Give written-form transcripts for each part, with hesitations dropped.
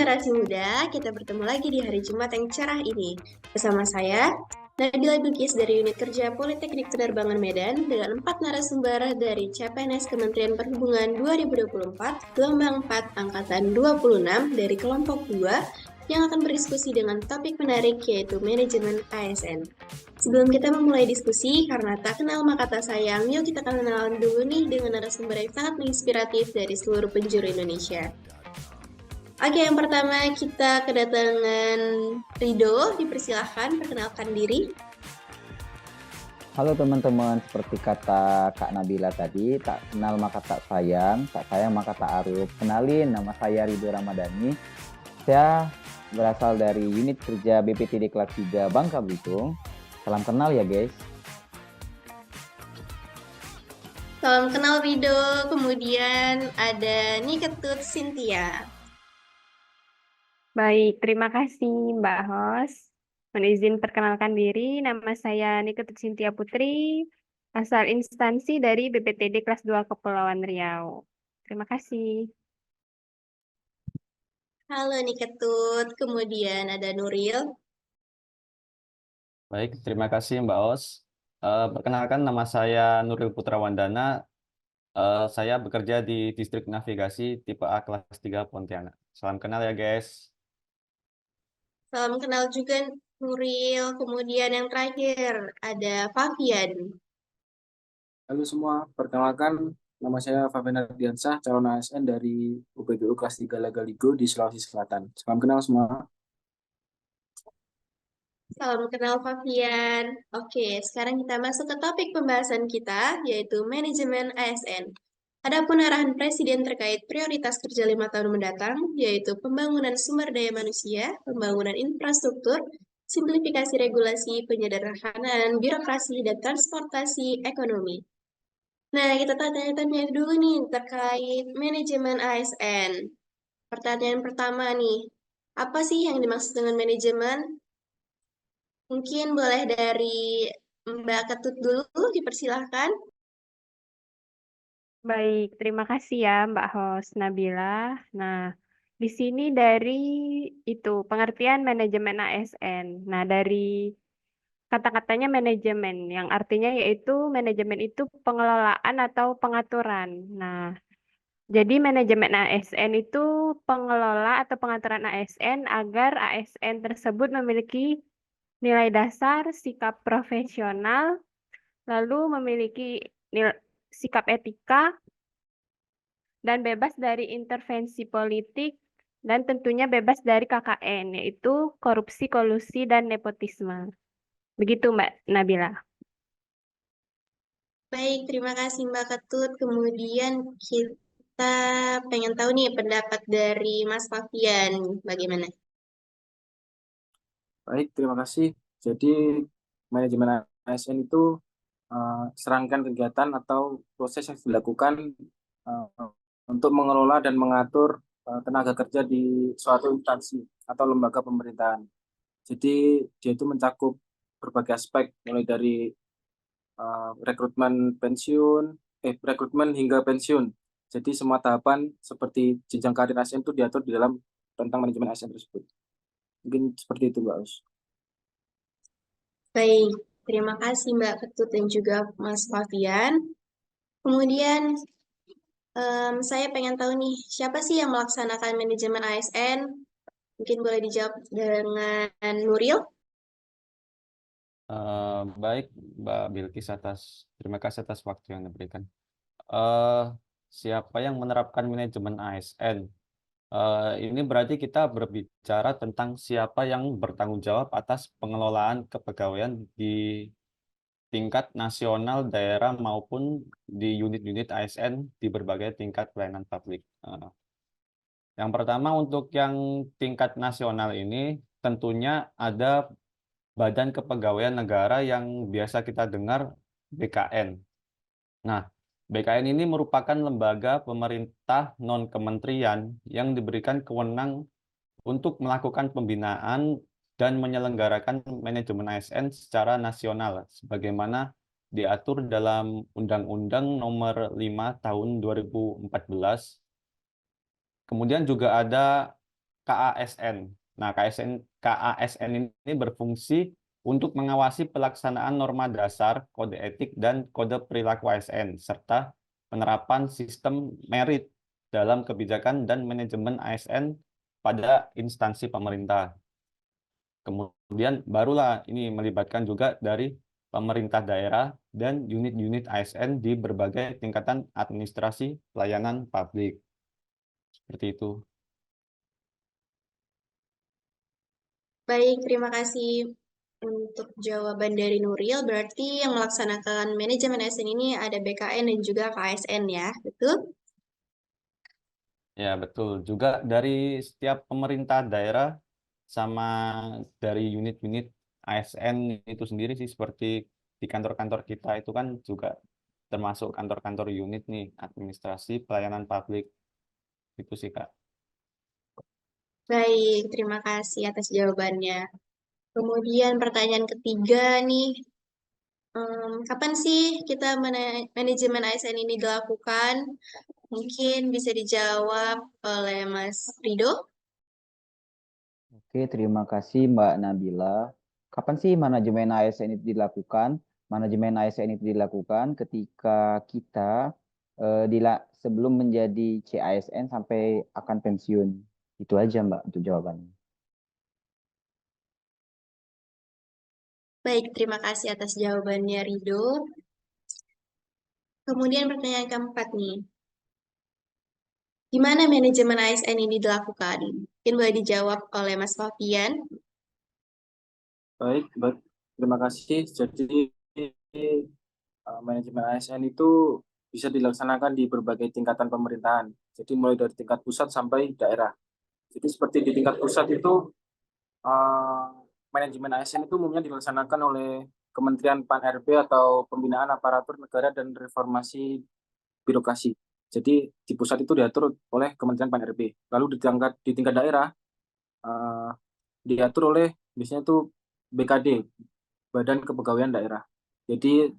generasi muda, kita bertemu lagi di hari Jumat yang cerah ini. Bersama saya, Nabila Bilkis dari Unit Kerja Politeknik Penerbangan Medan dengan 4 narasumber dari CPNS Kementerian Perhubungan 2024, gelombang 4 angkatan 26 dari kelompok 2 yang akan berdiskusi dengan topik menarik yaitu manajemen ASN. Sebelum kita memulai diskusi, karena tak kenal maka tak sayang, yuk kita kenalan dulu nih dengan narasumber yang sangat menginspiratif dari seluruh penjuru Indonesia. Oke, yang pertama kita kedatangan Rido, dipersilahkan perkenalkan diri. Halo teman-teman, seperti kata Kak Nabila tadi, tak kenal maka tak sayang maka tak aruf. Kenalin, nama saya Rido Ramadhani. Saya berasal dari unit kerja BPTD kelas 3 Bangka Belitung. Salam kenal ya guys. Salam kenal Rido, kemudian ada Niketut Cynthia. Baik, terima kasih Mbak Hos. Izin perkenalkan diri, nama saya Niketut Cynthia Putri, asal instansi dari BPTD kelas 2 Kepulauan Riau. Terima kasih. Halo Niketut, kemudian ada Nuril. Baik, terima kasih Mbak Os. Perkenalkan nama saya Nuril Putra Wandana. Saya bekerja di Distrik Navigasi tipe A kelas 3 Pontianak. Salam kenal ya guys. Salam kenal juga Nuril, kemudian yang terakhir ada Fabian. Halo semua, perkenalkan nama saya Fabian Ardiansah, calon ASN dari UPBU kelas 3 Lagaligo di Sulawesi Selatan. Salam kenal semua. Salam kenal Fabian. Oke, sekarang kita masuk ke topik pembahasan kita, yaitu manajemen ASN. Adapun arahan Presiden terkait prioritas kerja 5 tahun mendatang, yaitu pembangunan sumber daya manusia, pembangunan infrastruktur, simplifikasi regulasi, penyederhanaan birokrasi, dan transportasi ekonomi. Nah, kita tanya-tanya dulu nih terkait manajemen ASN. Pertanyaan pertama nih, apa sih yang dimaksud dengan manajemen? Mungkin boleh dari Mbak Ketut dulu, dipersilahkan. Baik, terima kasih ya Mbak Hos Nabila. Nah, di sini dari itu pengertian manajemen ASN. Nah, dari kata-katanya manajemen, yang artinya yaitu manajemen itu pengelolaan atau pengaturan. Nah, jadi manajemen ASN itu pengelola atau pengaturan ASN agar ASN tersebut memiliki nilai dasar, sikap profesional, lalu memiliki sikap etika, dan bebas dari intervensi politik, dan tentunya bebas dari KKN, yaitu korupsi, kolusi, dan nepotisme. Begitu Mbak Nabila. Baik, terima kasih Mbak Ketut. Kemudian kita pengen tahu nih pendapat dari Mas Fabian, bagaimana? Baik, terima kasih. Jadi, manajemen ASN itu serangkaian kegiatan atau proses yang dilakukan untuk mengelola dan mengatur tenaga kerja di suatu instansi atau lembaga pemerintahan. Jadi, dia itu mencakup berbagai aspek, mulai dari rekrutmen hingga pensiun. Jadi semua tahapan seperti jenjang karir ASN itu diatur di dalam tentang manajemen ASN tersebut. Mungkin seperti itu, Mbak Us. Baik, terima kasih Mbak Ketut dan juga Mas Fabian. Kemudian saya pengen tahu nih, siapa sih yang melaksanakan manajemen ASN? Mungkin boleh dijawab dengan Nuril. Baik Mbak Bilkis, terima kasih atas waktu yang diberikan. Siapa yang menerapkan manajemen ASN? Ini berarti kita berbicara tentang siapa yang bertanggung jawab atas pengelolaan kepegawaian di tingkat nasional, daerah, maupun di unit-unit ASN di berbagai tingkat pelayanan publik. Yang pertama, untuk yang tingkat nasional ini tentunya ada Badan Kepegawaian Negara yang biasa kita dengar BKN. Nah, BKN ini merupakan lembaga pemerintah non-kementerian yang diberikan kewenangan untuk melakukan pembinaan dan menyelenggarakan manajemen ASN secara nasional, sebagaimana diatur dalam Undang-Undang Nomor 5 Tahun 2014. Kemudian juga ada KASN. Nah, KASN ini berfungsi untuk mengawasi pelaksanaan norma dasar, kode etik, dan kode perilaku ASN, serta penerapan sistem merit dalam kebijakan dan manajemen ASN pada instansi pemerintah. Kemudian barulah ini melibatkan juga dari pemerintah daerah dan unit-unit ASN di berbagai tingkatan administrasi pelayanan publik. Seperti itu. Baik, terima kasih untuk jawaban dari Nuril. Berarti yang melaksanakan manajemen ASN ini ada BKN dan juga KSN ya, betul? Ya, betul. Juga dari setiap pemerintah daerah sama dari unit-unit ASN itu sendiri sih, seperti di kantor-kantor kita itu kan juga termasuk kantor-kantor unit nih, administrasi pelayanan publik. Itu sih, Kak. Baik, terima kasih atas jawabannya. Kemudian pertanyaan ketiga nih, kapan sih kita manajemen ASN ini dilakukan? Mungkin bisa dijawab oleh Mas Rido. Oke, terima kasih Mbak Nabila. Kapan sih manajemen ASN itu dilakukan? Manajemen ASN itu dilakukan ketika kita sebelum menjadi CASN sampai akan pensiun. Itu aja Mbak untuk jawabannya. Baik, terima kasih atas jawabannya Rido. Kemudian pertanyaan keempat nih, di mana manajemen ASN ini dilakukan? Mungkin boleh dijawab oleh Mas Fabian. Baik, baik. Terima kasih. Jadi manajemen ASN itu bisa dilaksanakan di berbagai tingkatan pemerintahan. Jadi mulai dari tingkat pusat sampai daerah. Jadi seperti di tingkat pusat itu eh, manajemen ASN itu umumnya dilaksanakan oleh Kementerian Pan-RB atau Pembinaan Aparatur Negara dan Reformasi Birokrasi. Jadi di pusat itu diatur oleh Kementerian Pan-RB. Lalu di tingkat daerah eh, diatur oleh biasanya itu BKD, Badan Kepegawaian Daerah. Jadi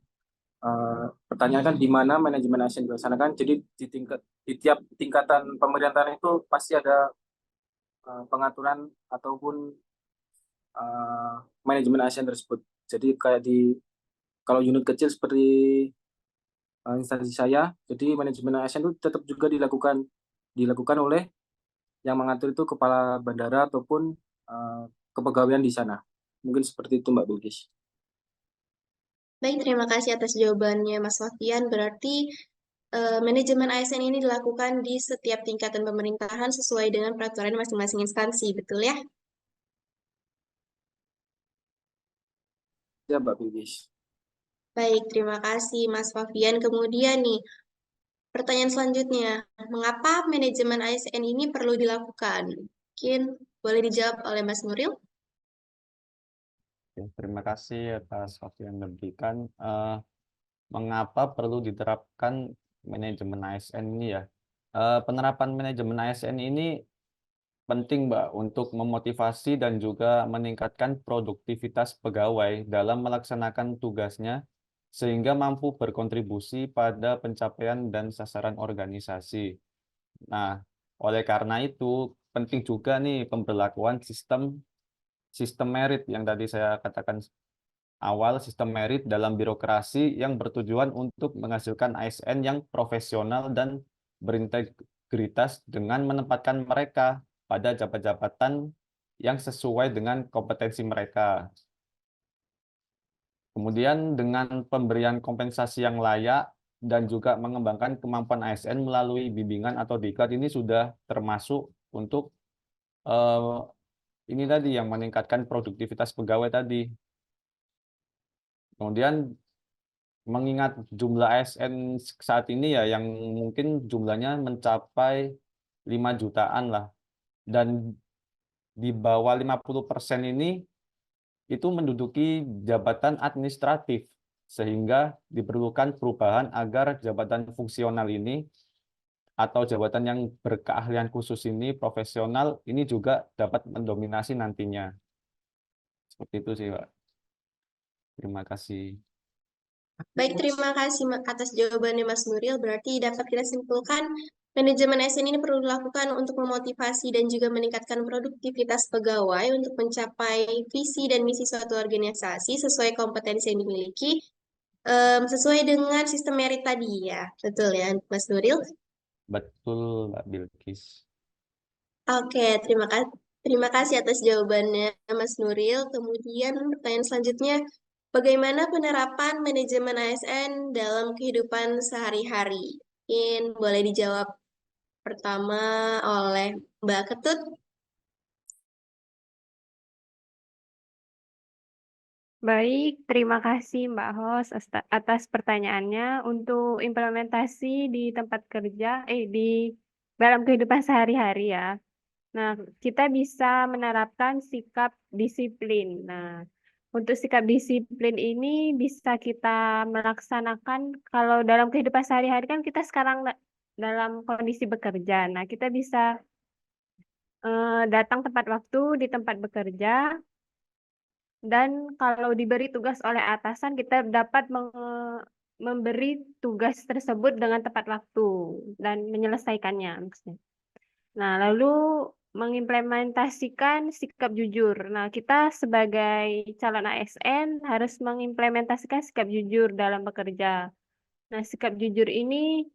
pertanyaan kan di mana manajemen ASN dilaksanakan. Jadi di tiap tingkatan pemerintahan itu pasti ada pengaturan ataupun manajemen ASN tersebut. Jadi kayak kalau unit kecil seperti instansi saya, jadi manajemen ASN itu tetap juga dilakukan oleh yang mengatur itu kepala bandara ataupun kepegawaian di sana. Mungkin seperti itu Mbak Bilkis. Baik, terima kasih atas jawabannya Mas Fabian. Berarti manajemen ASN ini dilakukan di setiap tingkatan pemerintahan sesuai dengan peraturan masing-masing instansi, betul ya? Ya Mbak Bilkis. Baik, terima kasih Mas Fabian. Kemudian nih, pertanyaan selanjutnya, mengapa manajemen ASN ini perlu dilakukan? Mungkin boleh dijawab oleh Mas Nuril. Oke, terima kasih atas waktu yang diberikan. Mengapa perlu diterapkan manajemen ASN ini ya? Penerapan manajemen ASN ini penting, Mbak, untuk memotivasi dan juga meningkatkan produktivitas pegawai dalam melaksanakan tugasnya sehingga mampu berkontribusi pada pencapaian dan sasaran organisasi. Nah, oleh karena itu penting juga nih pemberlakuan sistem merit yang tadi saya katakan awal, sistem merit dalam birokrasi yang bertujuan untuk menghasilkan ASN yang profesional dan berintegritas dengan menempatkan mereka pada jabatan-jabatan yang sesuai dengan kompetensi mereka. Kemudian dengan pemberian kompensasi yang layak dan juga mengembangkan kemampuan ASN melalui bimbingan atau diklat ini sudah termasuk untuk eh, ini tadi yang meningkatkan produktivitas pegawai tadi. Kemudian mengingat jumlah ASN saat ini ya yang mungkin jumlahnya mencapai 5 jutaan lah. Dan di bawah 50% ini itu menduduki jabatan administratif. Sehingga diperlukan perubahan agar jabatan fungsional ini atau jabatan yang berkeahlian khusus ini, profesional, ini juga dapat mendominasi nantinya. Seperti itu sih, Pak. Terima kasih. Baik, terima kasih atas jawabannya Mas Nuril. Berarti dapat kita simpulkan manajemen ASN ini perlu dilakukan untuk memotivasi dan juga meningkatkan produktivitas pegawai untuk mencapai visi dan misi suatu organisasi sesuai kompetensi yang dimiliki, sesuai dengan sistem merit tadi ya. Betul ya, Mas Nuril? Betul, Mbak Bilkis. Oke, terima kasih atas jawabannya Mas Nuril. Kemudian pertanyaan selanjutnya, bagaimana penerapan manajemen ASN dalam kehidupan sehari-hari? Mungkin boleh dijawab pertama oleh Mbak Ketut. Baik, terima kasih Mbak Hos atas pertanyaannya. Untuk implementasi di tempat kerja, di dalam kehidupan sehari-hari ya. Nah, kita bisa menerapkan sikap disiplin. Nah, untuk sikap disiplin ini bisa kita melaksanakan kalau dalam kehidupan sehari-hari kan kita sekarang dalam kondisi bekerja. Nah, kita bisa datang tepat waktu di tempat bekerja dan kalau diberi tugas oleh atasan kita dapat memberi tugas tersebut dengan tepat waktu dan menyelesaikannya maksudnya. Nah, lalu mengimplementasikan sikap jujur. Nah, kita sebagai calon ASN harus mengimplementasikan sikap jujur dalam bekerja. Nah, sikap jujur ini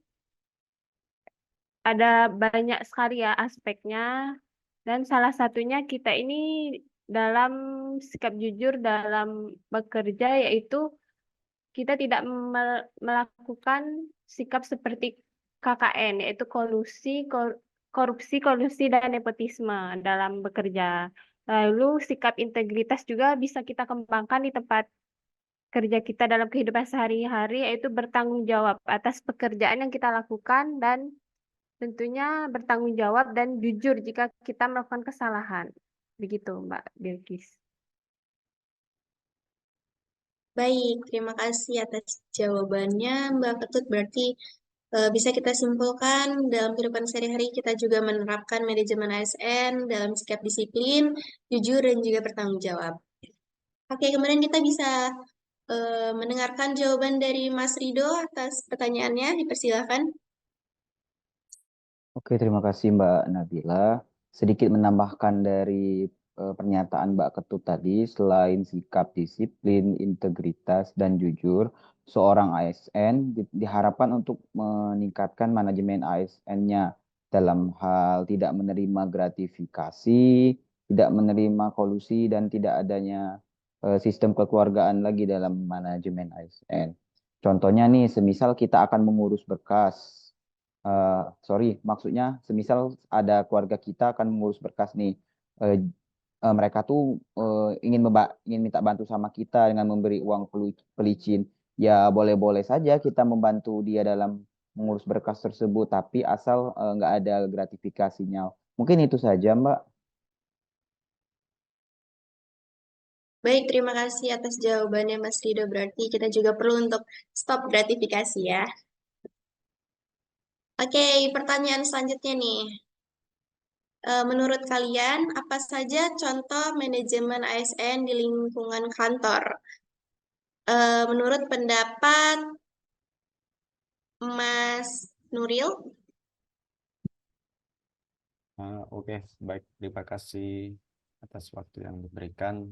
ada banyak sekali ya aspeknya, dan salah satunya kita ini dalam sikap jujur dalam bekerja yaitu kita tidak melakukan sikap seperti KKN, yaitu korupsi, kolusi, dan nepotisme dalam bekerja. Lalu sikap integritas juga bisa kita kembangkan di tempat kerja kita dalam kehidupan sehari-hari, yaitu bertanggung jawab atas pekerjaan yang kita lakukan dan tentunya bertanggung jawab dan jujur jika kita melakukan kesalahan. Begitu, Mbak Bilkis. Baik, terima kasih atas jawabannya Mbak Ketut. Berarti bisa kita simpulkan dalam kehidupan sehari-hari kita juga menerapkan manajemen ASN dalam sikap disiplin, jujur, dan juga bertanggung jawab. Oke, kemudian kita bisa mendengarkan jawaban dari Mas Rido atas pertanyaannya. Dipersilakan. Oke, terima kasih Mbak Nabila. Sedikit menambahkan dari pernyataan Mbak Ketut tadi, selain sikap disiplin, integritas, dan jujur, seorang ASN diharapkan untuk meningkatkan manajemen ASN-nya dalam hal tidak menerima gratifikasi, tidak menerima kolusi, dan tidak adanya sistem kekeluargaan lagi dalam manajemen ASN. Contohnya nih, semisal kita akan mengurus berkas, sorry, maksudnya semisal ada keluarga kita akan mengurus berkas nih, eh, mereka tuh ingin minta bantu sama kita dengan memberi uang pelicin. Ya boleh-boleh saja kita membantu dia dalam mengurus berkas tersebut, tapi asal nggak ada gratifikasinya. Mungkin itu saja, Mbak. Baik, terima kasih atas jawabannya Mas Rido. Berarti kita juga perlu untuk stop gratifikasi ya. Oke, pertanyaan selanjutnya nih. Menurut kalian, apa saja contoh manajemen ASN di lingkungan kantor? Menurut pendapat Mas Nuril, Oke, baik. Terima kasih atas waktu yang diberikan.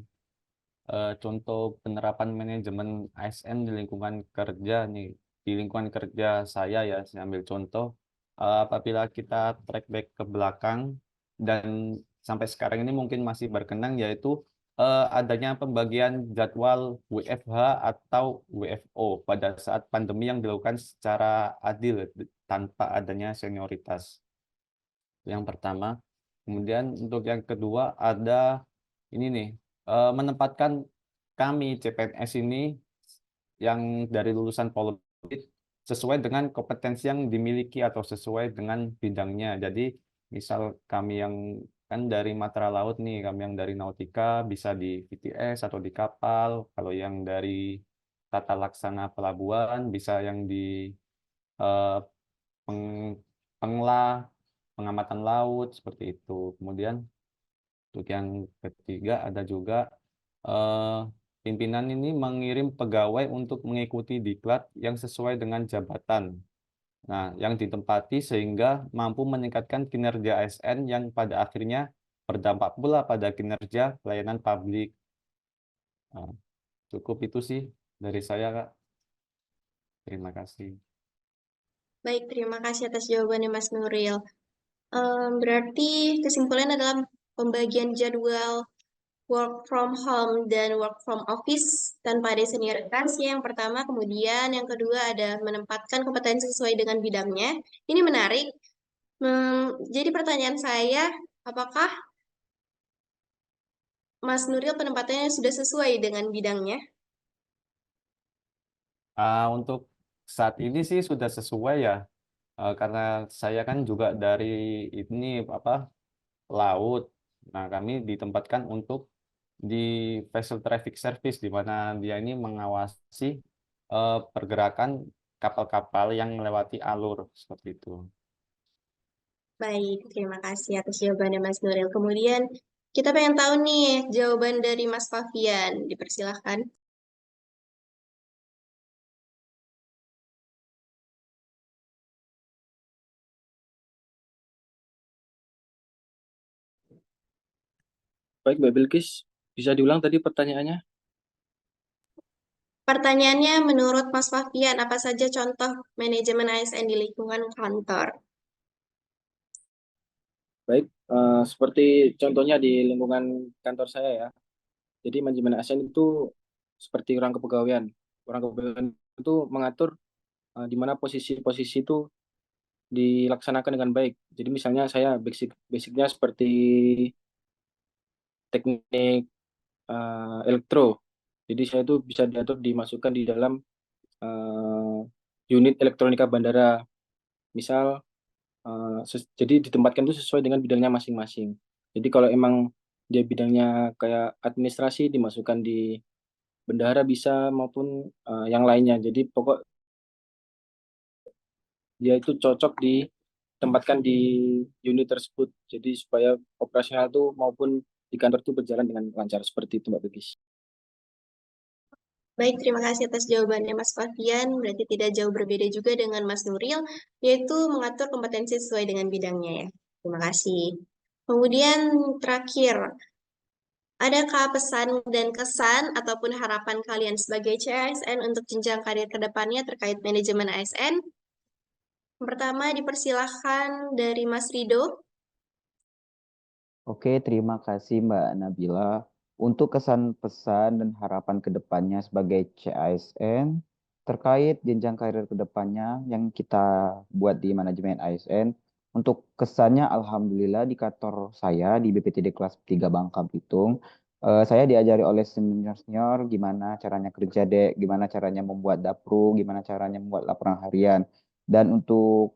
Contoh penerapan manajemen ASN di lingkungan kerja nih, di lingkungan kerja saya ambil contoh. Apabila kita track back ke belakang dan sampai sekarang ini mungkin masih berkenang, yaitu adanya pembagian jadwal WFH atau WFO pada saat pandemi yang dilakukan secara adil tanpa adanya senioritas. Yang pertama. Kemudian untuk yang kedua ada ini nih, menempatkan kami CPNS ini yang dari lulusan Polri sesuai dengan kompetensi yang dimiliki atau sesuai dengan bidangnya. Jadi misal kami yang kan dari Matra Laut nih, kami yang dari Nautika bisa di VTS atau di kapal. Kalau yang dari tata laksana pelabuhan bisa yang di eh, pengelah, pengamatan laut seperti itu. Kemudian untuk yang ketiga ada juga eh, Pimpinan ini mengirim pegawai untuk mengikuti diklat yang sesuai dengan jabatan. Nah, yang ditempati sehingga mampu meningkatkan kinerja ASN yang pada akhirnya berdampak pula pada kinerja pelayanan publik. Nah, cukup itu sih dari saya, Kak. Terima kasih. Baik, terima kasih atas jawabannya Mas Nuril. Berarti kesimpulannya adalah pembagian jadwal work from home dan work from office tanpa ada senioritas yang pertama, kemudian yang kedua ada menempatkan kompetensi sesuai dengan bidangnya. Ini menarik. Jadi pertanyaan saya, apakah Mas Nuril penempatannya sudah sesuai dengan bidangnya? Untuk saat ini sih sudah sesuai ya, karena saya kan juga dari ini apa laut. Nah, kami ditempatkan untuk di vessel traffic service di mana dia ini mengawasi pergerakan kapal-kapal yang melewati alur seperti itu. Baik, terima kasih atas jawabannya Mas Nuril. Kemudian kita pengen tahu nih jawaban dari Mas Fabian. Dipersilahkan. Baik, Mbak Bilkis, bisa diulang tadi pertanyaannya? Pertanyaannya, menurut Mas Fabian, apa saja contoh manajemen ASN di lingkungan kantor? Baik, seperti contohnya di lingkungan kantor saya ya. Jadi manajemen ASN itu seperti orang kepegawaian. Orang kepegawaian itu mengatur di mana posisi-posisi itu dilaksanakan dengan baik. Jadi misalnya saya basicnya seperti teknik elektro. Jadi saya itu bisa diatur dimasukkan di dalam eh, unit elektronika bandara. Misal jadi ditempatkan itu sesuai dengan bidangnya masing-masing. Jadi kalau emang dia bidangnya kayak administrasi dimasukkan di bendahara bisa maupun yang lainnya. Jadi pokok dia itu cocok ditempatkan di unit tersebut. Jadi supaya operasional itu maupun di kantor itu berjalan dengan lancar seperti itu Mbak Begis. Baik, terima kasih atas jawabannya Mas Fabian. Berarti tidak jauh berbeda juga dengan Mas Nuril, yaitu mengatur kompetensi sesuai dengan bidangnya ya. Terima kasih. Kemudian terakhir, adakah pesan dan kesan ataupun harapan kalian sebagai CASN untuk jenjang karir ke depannya terkait manajemen ASN? Yang pertama dipersilahkan dari Mas Rido. Oke, terima kasih Mbak Nabila. Untuk kesan pesan dan harapan ke depannya sebagai CASN terkait jenjang karir ke depannya yang kita buat di manajemen ASN. Untuk kesannya Alhamdulillah di kantor saya di BPTD kelas 3 Bangka Belitung, saya diajari oleh senior-senior gimana caranya kerja dek, gimana caranya membuat dapru, gimana caranya membuat laporan harian. Dan untuk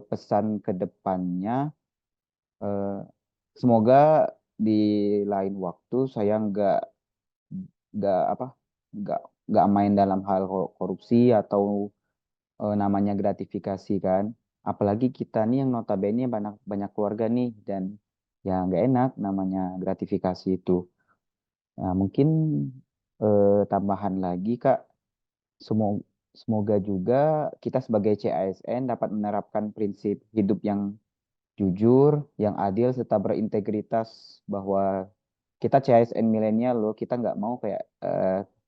pesan ke depannya, eh, semoga di lain waktu saya nggak apa nggak nggak main dalam hal korupsi atau namanya gratifikasi kan. Apalagi kita nih yang notabene banyak banyak keluarga nih dan ya nggak enak namanya gratifikasi itu. Nah, mungkin tambahan lagi Kak, semoga semoga juga kita sebagai CASN dapat menerapkan prinsip hidup yang jujur, yang adil, serta berintegritas bahwa kita CSN milenial loh, kita nggak mau kayak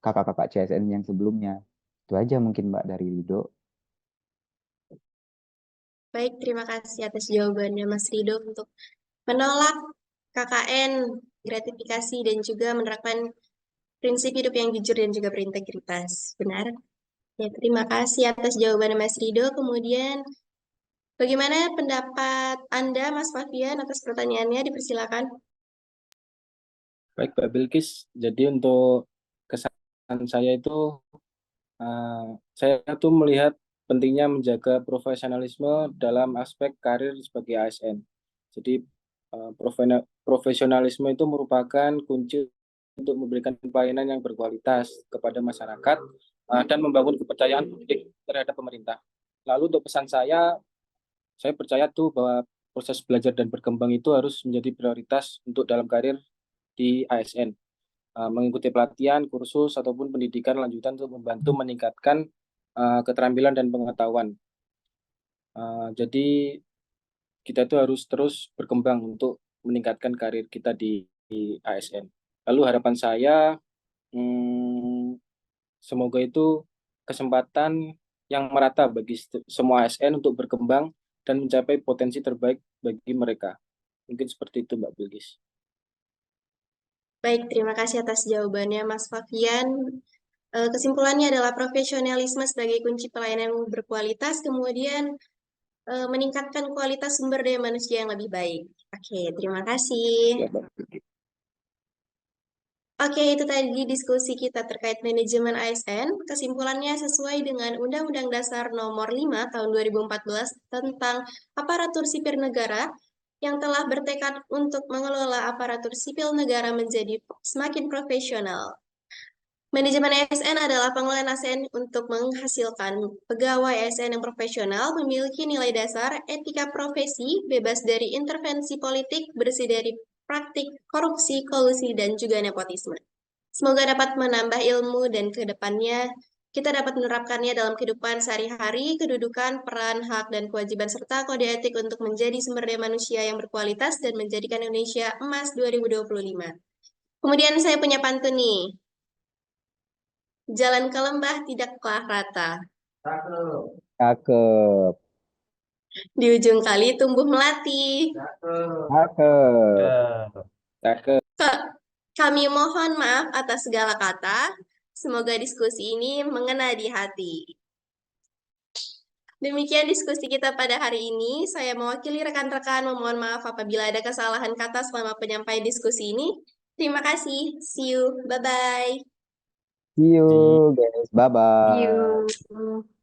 kakak-kakak CSN yang sebelumnya. Itu aja mungkin Mbak dari Rido. Baik, terima kasih atas jawabannya Mas Rido untuk menolak KKN, gratifikasi, dan juga menerapkan prinsip hidup yang jujur dan juga berintegritas. Benar? Ya, terima kasih atas jawaban Mas Rido. Kemudian, bagaimana pendapat Anda, Mas Fabian, atas pertanyaannya? Dipersilakan. Baik Mbak Bilkis, jadi untuk kesan saya itu saya tuh melihat pentingnya menjaga profesionalisme dalam aspek karir sebagai ASN. Jadi profesionalisme itu merupakan kunci untuk memberikan pelayanan yang berkualitas kepada masyarakat dan membangun kepercayaan publik terhadap pemerintah. Lalu untuk pesan saya percaya tuh bahwa proses belajar dan berkembang itu harus menjadi prioritas untuk dalam karir di ASN. mengikuti pelatihan, kursus, ataupun pendidikan lanjutan untuk membantu meningkatkan keterampilan dan pengetahuan. Jadi kita itu harus terus berkembang untuk meningkatkan karir kita di ASN. Lalu harapan saya, semoga itu kesempatan yang merata bagi semua ASN untuk berkembang dan mencapai potensi terbaik bagi mereka. Mungkin seperti itu, Mbak Bilgis. Baik, terima kasih atas jawabannya, Mas Fabian. Kesimpulannya adalah profesionalisme sebagai kunci pelayanan yang berkualitas, kemudian meningkatkan kualitas sumber daya manusia yang lebih baik. Oke, terima kasih. Ya, Mbak Bilgis. Oke, itu tadi diskusi kita terkait manajemen ASN. Kesimpulannya sesuai dengan Undang-Undang Dasar Nomor 5 Tahun 2014 tentang aparatur sipil negara yang telah bertekad untuk mengelola aparatur sipil negara menjadi semakin profesional. Manajemen ASN adalah pengelolaan ASN untuk menghasilkan pegawai ASN yang profesional, memiliki nilai dasar, etika profesi, bebas dari intervensi politik, bersih dari praktik korupsi, kolusi, dan juga nepotisme. Semoga dapat menambah ilmu dan ke depannya kita dapat menerapkannya dalam kehidupan sehari-hari, kedudukan, peran, hak, dan kewajiban, serta kode etik untuk menjadi sumber daya manusia yang berkualitas dan menjadikan Indonesia emas 2025. Kemudian saya punya pantun nih. Jalan ke lembah tidaklah rata. Cakep. Di ujung kali tumbuh melati. Cakep. Cakep. Kami mohon maaf atas segala kata. Semoga diskusi ini mengena di hati. Demikian diskusi kita pada hari ini. Saya mewakili rekan-rekan memohon maaf apabila ada kesalahan kata selama penyampaian diskusi ini. Terima kasih. See you. Bye-bye. See you guys. Bye-bye. See you.